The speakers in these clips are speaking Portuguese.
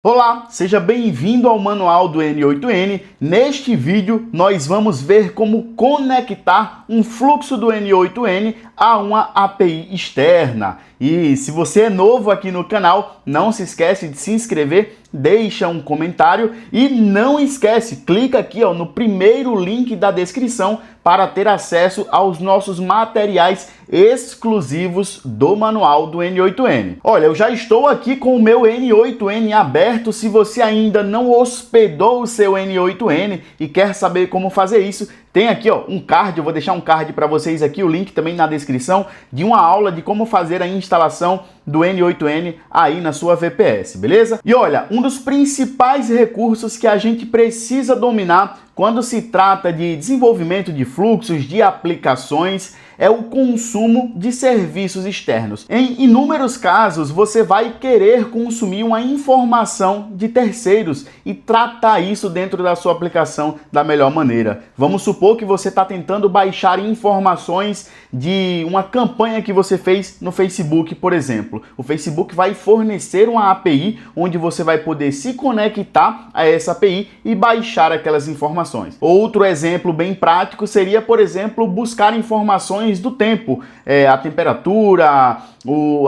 Olá, seja bem-vindo ao Manual do N8N. Neste vídeo, nós vamos ver como conectar um fluxo do N8N a uma API externa. E se você é novo aqui no canal, não se esquece de se inscrever, deixa um comentário e não esquece, clica aqui no primeiro link da descrição para ter acesso aos nossos materiais exclusivos do Manual do N8N. Olha, eu já estou aqui com o meu N8N aberto. Se você ainda não hospedou o seu N8N e quer saber como fazer isso, tem aqui um card, eu vou deixar um card para vocês aqui, o link também na descrição, de uma aula de como fazer a instalação do N8N aí na sua VPS, beleza? E olha, um dos principais recursos que a gente precisa dominar quando se trata de desenvolvimento de fluxos, de aplicações, é o consumo de serviços externos. Em inúmeros casos, você vai querer consumir uma informação de terceiros e tratar isso dentro da sua aplicação da melhor maneira. Vamos supor que você está tentando baixar informações de uma campanha que você fez no Facebook, por exemplo. O Facebook vai fornecer uma API onde você vai poder se conectar a essa API e baixar aquelas informações. Outro exemplo bem prático seria, por exemplo, buscar informações do tempo, a temperatura,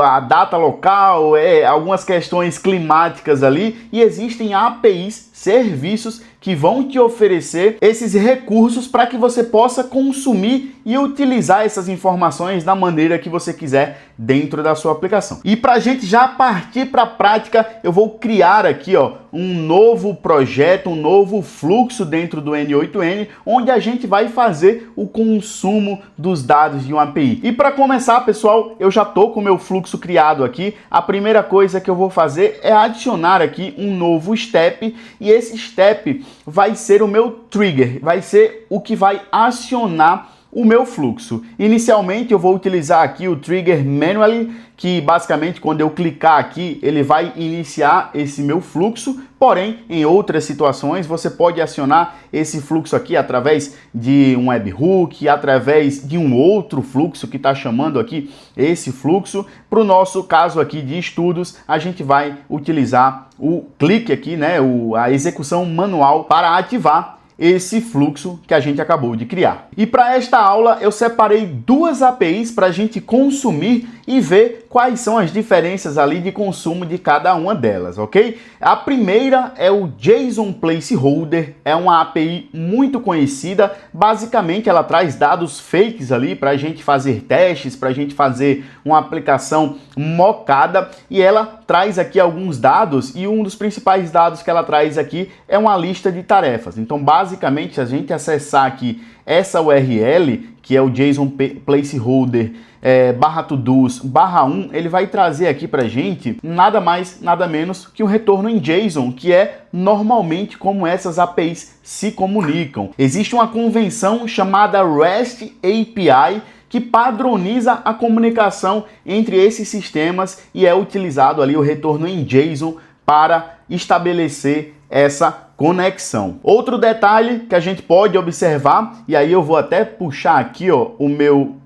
a data local, algumas questões climáticas ali, e existem APIs, serviços que vão te oferecer esses recursos para que você possa consumir e utilizar essas informações da maneira que você quiser dentro da sua aplicação. E para a gente já partir para a prática, eu vou criar aqui um novo projeto, um novo fluxo dentro do N8N, onde a gente vai fazer o consumo dos dados de uma API. E para começar, pessoal, eu já estou com o meu fluxo criado aqui. A primeira coisa que eu vou fazer é adicionar aqui um novo step, e esse step vai ser o meu trigger, vai ser o que vai acionar o meu fluxo. Inicialmente eu vou utilizar aqui o trigger manually, que basicamente quando eu clicar aqui ele vai iniciar esse meu fluxo, porém em outras situações você pode acionar esse fluxo aqui através de um webhook, através de um outro fluxo que está chamando aqui esse fluxo. Para o nosso caso aqui de estudos, a gente vai utilizar o clique aqui, a execução manual para ativar esse fluxo que a gente acabou de criar. E para esta aula eu separei duas APIs para a gente consumir e ver quais são as diferenças ali de consumo de cada uma delas, ok? A primeira é o JSON Placeholder, é uma API muito conhecida. Basicamente ela traz dados fakes ali para a gente fazer testes, para a gente fazer uma aplicação mocada, e ela traz aqui alguns dados, e um dos principais dados que ela traz aqui é uma lista de tarefas. Então basicamente, se a gente acessar aqui essa URL, que é o JSON Placeholder /todos /1, ele vai trazer aqui pra gente nada mais, nada menos que um retorno em JSON, que é normalmente como essas APIs se comunicam. Existe uma convenção chamada REST API, que padroniza a comunicação entre esses sistemas, e é utilizado ali o retorno em JSON para estabelecer essa conexão. Outro detalhe que a gente pode observar, e aí eu vou até puxar aqui o meu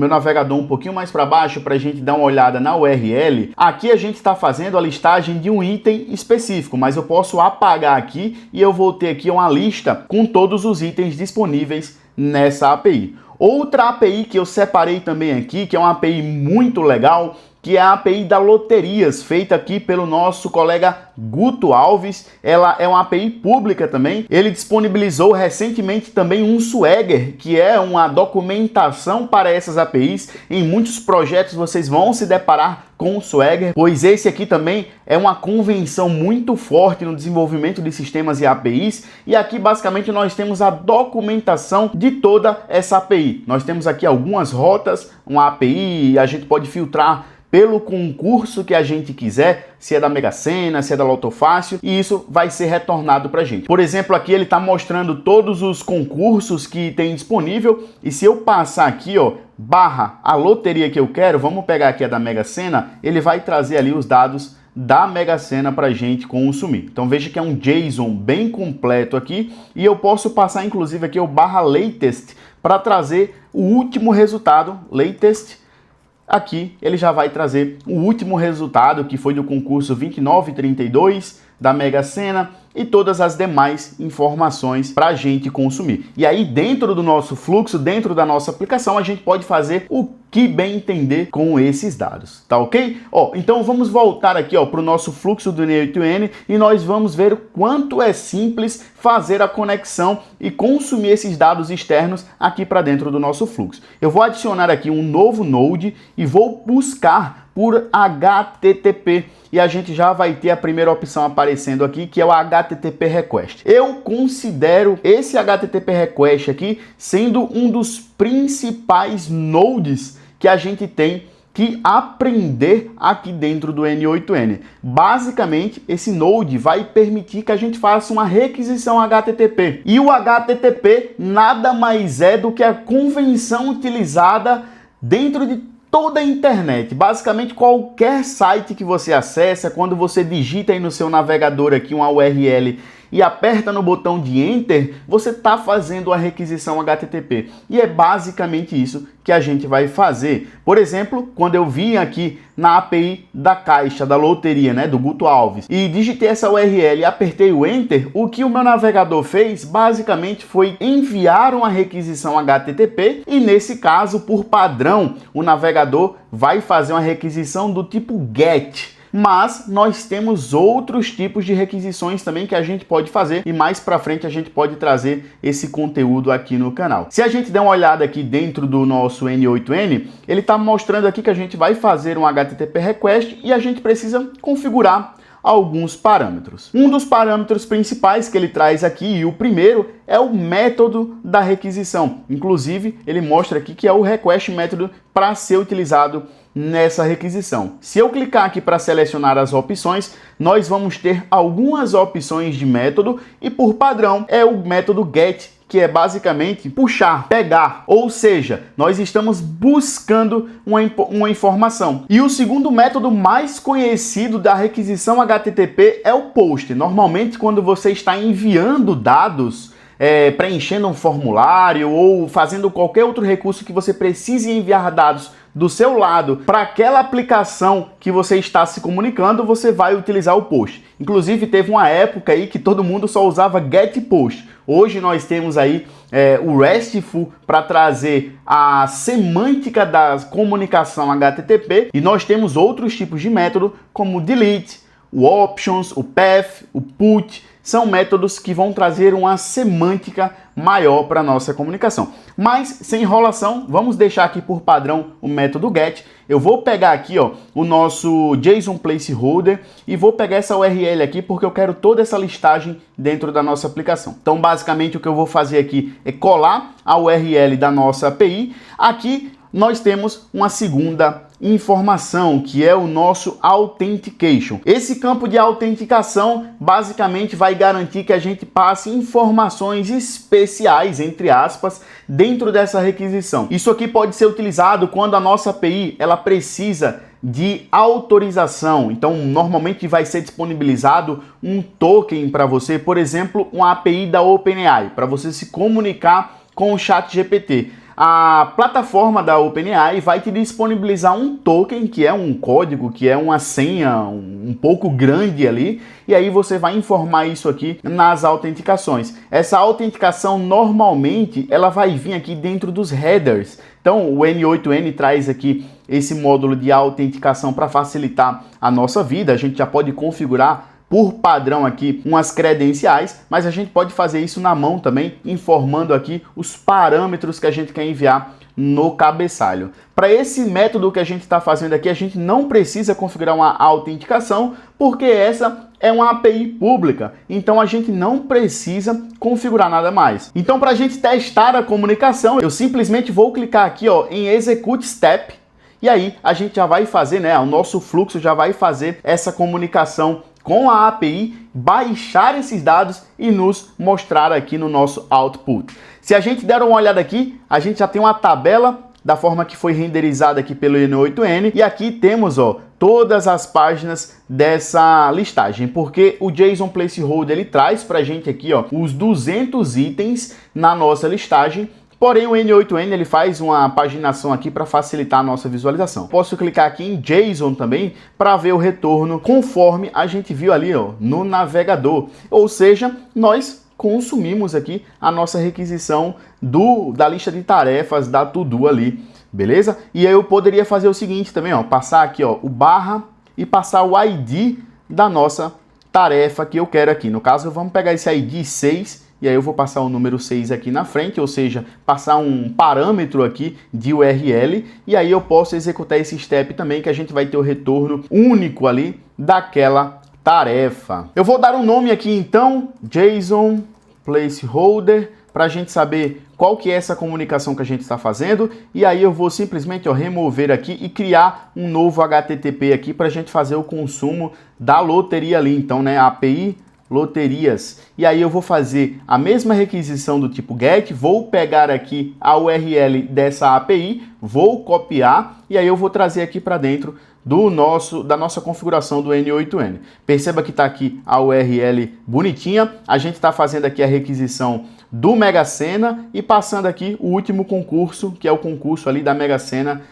navegador um pouquinho mais para baixo para a gente dar uma olhada na URL. Aqui a gente está fazendo a listagem de um item específico, mas eu posso apagar aqui e eu vou ter aqui uma lista com todos os itens disponíveis nessa API. Outra API que eu separei também aqui, que é uma API muito legal, que é a API da Loterias, feita aqui pelo nosso colega Guto Alves. Ela é uma API pública também. Ele disponibilizou recentemente também um Swagger, que é uma documentação para essas APIs. Em muitos projetos vocês vão se deparar com o Swagger, pois esse aqui também é uma convenção muito forte no desenvolvimento de sistemas e APIs. E aqui basicamente nós temos a documentação de toda essa API. Nós temos aqui algumas rotas, uma API, a gente pode filtrar pelo concurso que a gente quiser, se é da Mega Sena, se é da Loto Fácil, e isso vai ser retornado para a gente. Por exemplo, aqui ele está mostrando todos os concursos que tem disponível, e se eu passar aqui, barra a loteria que eu quero, vamos pegar aqui a da Mega Sena, ele vai trazer ali os dados da Mega Sena para a gente consumir. Então veja que é um JSON bem completo aqui, e eu posso passar inclusive aqui o barra latest para trazer o último resultado, latest. Aqui ele já vai trazer o último resultado, que foi do concurso 2932 da Mega Sena e todas as demais informações para a gente consumir. E aí dentro do nosso fluxo, dentro da nossa aplicação, a gente pode fazer o que bem entender com esses dados, tá ok? Então vamos voltar aqui para o nosso fluxo do N8N e nós vamos ver o quanto é simples fazer a conexão e consumir esses dados externos aqui para dentro do nosso fluxo. Eu vou adicionar aqui um novo node e vou buscar por HTTP e a gente já vai ter a primeira opção aparecendo aqui, que é o HTTP Request. Eu considero esse HTTP Request aqui sendo um dos principais nodes que a gente tem que aprender aqui dentro do N8N. Basicamente, esse node vai permitir que a gente faça uma requisição HTTP. E o HTTP nada mais é do que a convenção utilizada dentro de toda a internet. Basicamente, qualquer site que você acessa, quando você digita aí no seu navegador aqui uma URL e aperta no botão de Enter, você está fazendo a requisição HTTP. E é basicamente isso que a gente vai fazer. Por exemplo, quando eu vim aqui na API da Caixa, da loteria, né, do Guto Alves, e digitei essa URL e apertei o Enter, o que o meu navegador fez, basicamente, foi enviar uma requisição HTTP, e nesse caso, por padrão, o navegador vai fazer uma requisição do tipo GET. Mas nós temos outros tipos de requisições também que a gente pode fazer e mais para frente a gente pode trazer esse conteúdo aqui no canal. Se a gente der uma olhada aqui dentro do nosso N8N, ele está mostrando aqui que a gente vai fazer um HTTP Request e a gente precisa configurar alguns parâmetros. Um dos parâmetros principais que ele traz aqui, e o primeiro, é o método da requisição. Inclusive, ele mostra aqui que é o request método para ser utilizado nessa requisição. Se eu clicar aqui para selecionar as opções, nós vamos ter algumas opções de método e por padrão é o método GET, que é basicamente puxar, pegar, ou seja, nós estamos buscando uma informação. E o segundo método mais conhecido da requisição HTTP é o POST. Normalmente, quando você está enviando dados, preenchendo um formulário ou fazendo qualquer outro recurso que você precise enviar dados do seu lado para aquela aplicação que você está se comunicando, você vai utilizar o POST. Inclusive, teve uma época aí que todo mundo só usava GET POST. Hoje nós temos aí o RESTful para trazer a semântica da comunicação HTTP e nós temos outros tipos de método como o delete, o options, o path, o put. São métodos que vão trazer uma semântica maior para a nossa comunicação. Mas, sem enrolação, vamos deixar aqui por padrão o método GET. Eu vou pegar aqui o nosso JSON Placeholder e vou pegar essa URL aqui porque eu quero toda essa listagem dentro da nossa aplicação. Então, basicamente, o que eu vou fazer aqui é colar a URL da nossa API. Aqui nós temos uma segunda informação, que é o nosso Authentication. Esse campo de autenticação basicamente vai garantir que a gente passe informações especiais, entre aspas, dentro dessa requisição. Isso aqui pode ser utilizado quando a nossa API ela precisa de autorização. Então, normalmente vai ser disponibilizado um token para você, por exemplo, uma API da OpenAI, para você se comunicar com o ChatGPT. A plataforma da OpenAI vai te disponibilizar um token, que é um código, que é uma senha um pouco grande ali, e aí você vai informar isso aqui nas autenticações. Essa autenticação, normalmente, ela vai vir aqui dentro dos headers. Então, o N8N traz aqui esse módulo de autenticação para facilitar a nossa vida. A gente já pode configurar por padrão aqui umas credenciais, mas a gente pode fazer isso na mão também, informando aqui os parâmetros que a gente quer enviar no cabeçalho. Para esse método que a gente está fazendo aqui, a gente não precisa configurar uma autenticação, porque essa é uma API pública, então a gente não precisa configurar nada mais. Então, para a gente testar a comunicação, eu simplesmente vou clicar aqui em Execute Step, e aí a gente já vai fazer, o nosso fluxo já vai fazer essa comunicação com a API, baixar esses dados e nos mostrar aqui no nosso output. Se a gente der uma olhada aqui, a gente já tem uma tabela da forma que foi renderizada aqui pelo N8N, e aqui temos todas as páginas dessa listagem, porque o JSON Placeholder ele traz pra gente aqui os 200 itens na nossa listagem Porém, o N8N ele faz uma paginação aqui para facilitar a nossa visualização. Posso clicar aqui em JSON também para ver o retorno conforme a gente viu ali, ó, no navegador. Ou seja, nós consumimos aqui a nossa requisição da lista de tarefas da To-Do ali, beleza? E aí eu poderia fazer o seguinte também, ó, passar aqui, ó, o barra e passar o ID da nossa tarefa que eu quero aqui. No caso, vamos pegar esse ID 6 e aí eu vou passar o número 6 aqui na frente, ou seja, passar um parâmetro aqui de URL, e aí eu posso executar esse step também, que a gente vai ter o retorno único ali daquela tarefa. Eu vou dar um nome aqui então, JSON placeholder, para a gente saber qual que é essa comunicação que a gente está fazendo, e aí eu vou simplesmente, ó, remover aqui e criar um novo HTTP aqui para a gente fazer o consumo da loteria ali, então, né, API loterias. E aí eu vou fazer a mesma requisição do tipo GET, vou pegar aqui a URL dessa API, vou copiar e aí eu vou trazer aqui para dentro da nossa configuração do N8N. Perceba que está aqui a URL bonitinha, a gente está fazendo aqui a requisição do Mega Sena e passando aqui o último concurso, que é o concurso ali da Mega Sena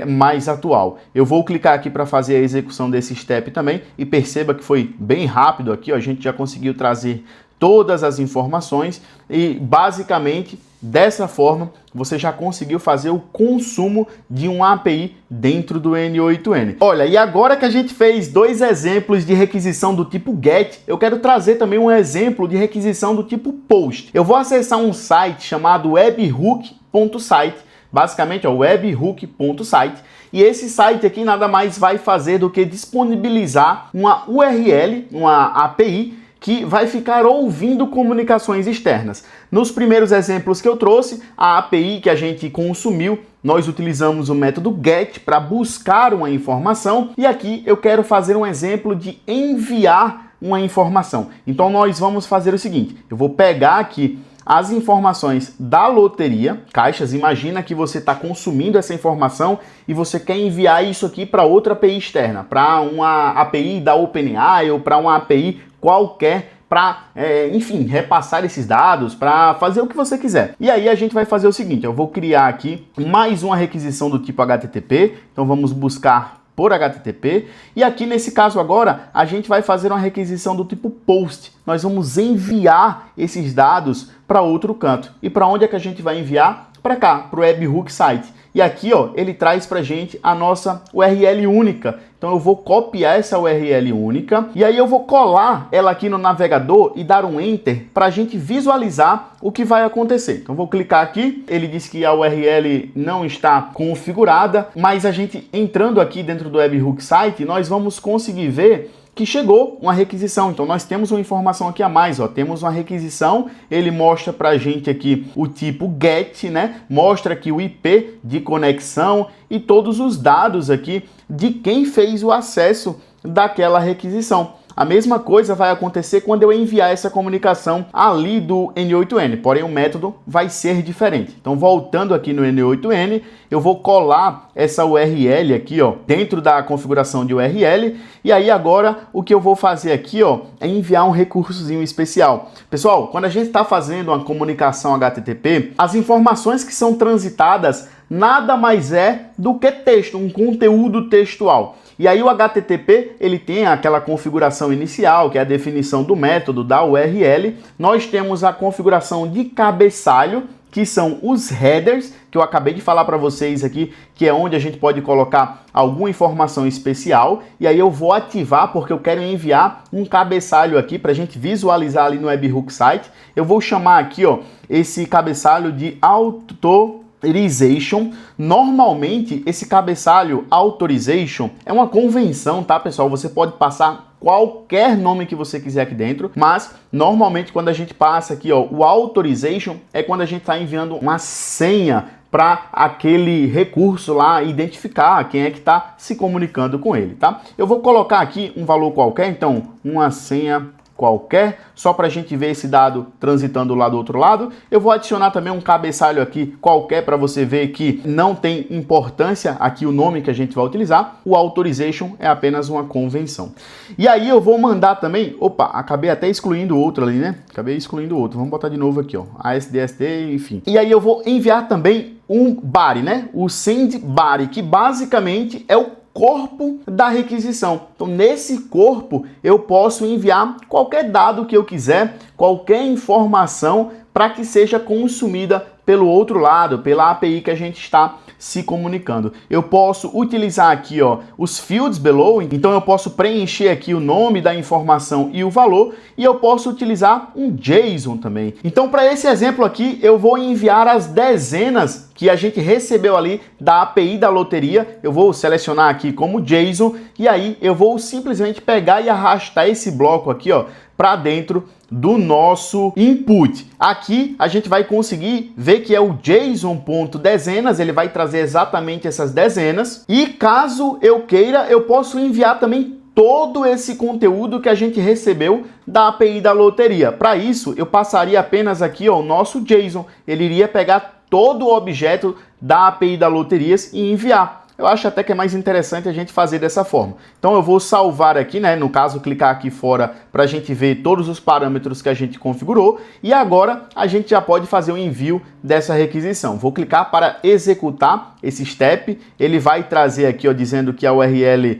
mais atual. Eu vou clicar aqui para fazer a execução desse step também e perceba que foi bem rápido aqui, ó, a gente já conseguiu trazer todas as informações e basicamente dessa forma você já conseguiu fazer o consumo de um API dentro do N8N. Olha, e agora que a gente fez dois exemplos de requisição do tipo GET, eu quero trazer também um exemplo de requisição do tipo POST. Eu vou acessar um site chamado webhook.site, basicamente, ó, webhook.site, e esse site aqui nada mais vai fazer do que disponibilizar uma URL, uma API, que vai ficar ouvindo comunicações externas. Nos primeiros exemplos que eu trouxe, a API que a gente consumiu, nós utilizamos o método GET para buscar uma informação, e aqui eu quero fazer um exemplo de enviar uma informação. Então nós vamos fazer o seguinte, eu vou pegar aqui as informações da loteria, caixas, imagina que você está consumindo essa informação e você quer enviar isso aqui para outra API externa, para uma API da OpenAI ou para uma API qualquer, para, enfim, repassar esses dados, para fazer o que você quiser. E aí a gente vai fazer o seguinte, eu vou criar aqui mais uma requisição do tipo HTTP, então vamos buscar por HTTP, e aqui nesse caso agora a gente vai fazer uma requisição do tipo POST. Nós vamos enviar esses dados para outro canto. E para onde é que a gente vai enviar? Para cá, para o Webhook Site. E aqui, ó, ele traz para a gente a nossa URL única. Então eu vou copiar essa URL única e aí eu vou colar ela aqui no navegador e dar um Enter para a gente visualizar o que vai acontecer. Então eu vou clicar aqui, ele diz que a URL não está configurada, mas a gente entrando aqui dentro do Webhook Site, nós vamos conseguir ver que chegou uma requisição. Então nós temos uma informação aqui a mais, ó, temos uma requisição, ele mostra pra gente aqui o tipo GET, né? Mostra aqui o IP de conexão e todos os dados aqui de quem fez o acesso daquela requisição. A mesma coisa vai acontecer quando eu enviar essa comunicação ali do N8N, porém o método vai ser diferente. Então, voltando aqui no N8N, eu vou colar essa URL aqui, ó, dentro da configuração de URL, e aí agora o que eu vou fazer aqui, ó, é enviar um recursozinho especial. Pessoal, quando a gente está fazendo uma comunicação HTTP, as informações que são transitadas nada mais é do que texto, um conteúdo textual. E aí o HTTP, ele tem aquela configuração inicial, que é a definição do método, da URL. Nós temos a configuração de cabeçalho, que são os headers, que eu acabei de falar para vocês aqui, que é onde a gente pode colocar alguma informação especial. E aí eu vou ativar, porque eu quero enviar um cabeçalho aqui para a gente visualizar ali no Webhook Site. Eu vou chamar aqui, ó, esse cabeçalho de Authorization. Normalmente esse cabeçalho Authorization é uma convenção, tá, pessoal? Você pode passar qualquer nome que você quiser aqui dentro, mas normalmente quando a gente passa aqui, ó, o Authorization é quando a gente está enviando uma senha para aquele recurso lá identificar quem é que está se comunicando com ele, tá? Eu vou colocar aqui um valor qualquer, então uma senha qualquer, só para a gente ver esse dado transitando lá do outro lado. Eu vou adicionar também um cabeçalho aqui qualquer para você ver que não tem importância aqui o nome que a gente vai utilizar. O authorization é apenas uma convenção. E aí eu vou mandar também, opa, acabei até excluindo outro ali, né? Acabei excluindo outro. Vamos botar de novo aqui, ó, ASDST, enfim. E aí eu vou enviar também um body, né? O send body, que basicamente é o corpo da requisição. Então, nesse corpo, eu posso enviar qualquer dado que eu quiser, qualquer informação para que seja consumida pelo outro lado, pela API que a gente está se comunicando. Eu posso utilizar aqui, ó, os fields below, então eu posso preencher aqui o nome da informação e o valor, e eu posso utilizar um JSON também. Então, para esse exemplo aqui, eu vou enviar as dezenas que a gente recebeu ali da API da loteria. Eu vou selecionar aqui como JSON, e aí eu vou simplesmente pegar e arrastar esse bloco aqui, ó, para dentro do nosso input. Aqui a gente vai conseguir ver que é o JSON.dezenas, ele vai trazer exatamente essas dezenas. E caso eu queira, eu posso enviar também todo esse conteúdo que a gente recebeu da API da loteria. Para isso, eu passaria apenas aqui, ó, o nosso JSON. Ele iria pegar todo o objeto da API da loterias e enviar. Eu acho até que é mais interessante a gente fazer dessa forma. Então eu vou salvar aqui, né? No caso, clicar aqui fora para a gente ver todos os parâmetros que a gente configurou. E agora a gente já pode fazer o envio dessa requisição. Vou clicar para executar esse step. Ele vai trazer aqui, ó, dizendo que a URL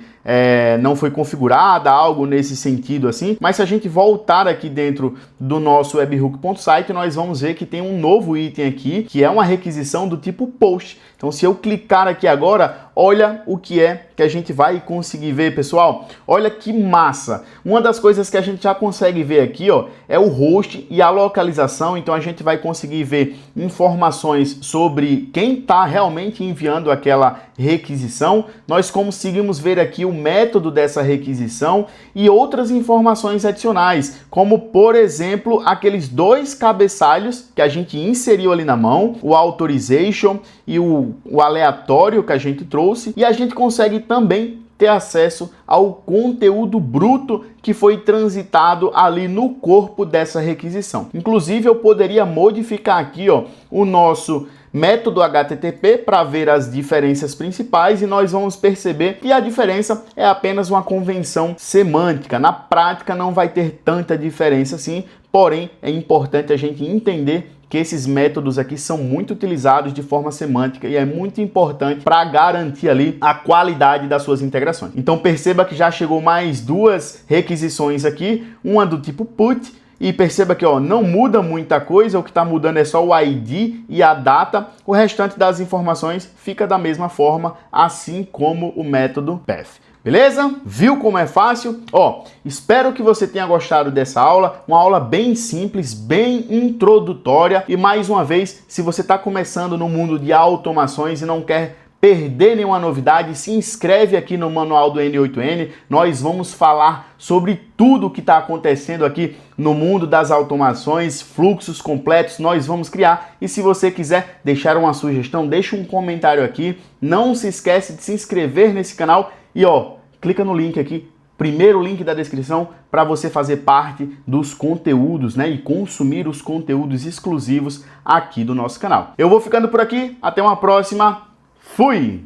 não foi configurada, algo nesse sentido assim. Mas se a gente voltar aqui dentro do nosso webhook.site, nós vamos ver que tem um novo item aqui, que é uma requisição do tipo post. Então, se eu clicar aqui agora, olha o que é que a gente vai conseguir ver, pessoal. Olha que massa! Uma das coisas que a gente já consegue ver aqui, ó, é o host e a localização. Então, a gente vai conseguir ver informações sobre quem está realmente enviando aquela requisição. Nós conseguimos ver aqui o método dessa requisição e outras informações adicionais, como, por exemplo, aqueles dois cabeçalhos que a gente inseriu ali na mão, o authorization e o aleatório que a gente trouxe, e a gente consegue também ter acesso ao conteúdo bruto que foi transitado ali no corpo dessa requisição. Inclusive, eu poderia modificar aqui, ó, o nosso método HTTP para ver as diferenças principais, e nós vamos perceber que a diferença é apenas uma convenção semântica. Na prática não vai ter tanta diferença assim, porém é importante a gente entender que esses métodos aqui são muito utilizados de forma semântica e é muito importante para garantir ali a qualidade das suas integrações. Então perceba que já chegou mais duas requisições aqui, uma do tipo put, e perceba que, ó, não muda muita coisa, o que está mudando é só o ID e a data, o restante das informações fica da mesma forma, assim como o método path. Beleza? Viu como é fácil? Ó, espero que você tenha gostado dessa aula, uma aula bem simples, bem introdutória, e mais uma vez, se você está começando no mundo de automações e não quer perder nenhuma novidade, se inscreve aqui no Manual do N8N. Nós vamos falar sobre tudo o que está acontecendo aqui no mundo das automações, fluxos completos, nós vamos criar. E se você quiser deixar uma sugestão, deixa um comentário aqui. Não se esquece de se inscrever nesse canal e, ó, clica no link aqui, primeiro link da descrição, para você fazer parte dos conteúdos, né, e consumir os conteúdos exclusivos aqui do nosso canal. Eu vou ficando por aqui, até uma próxima. Fui!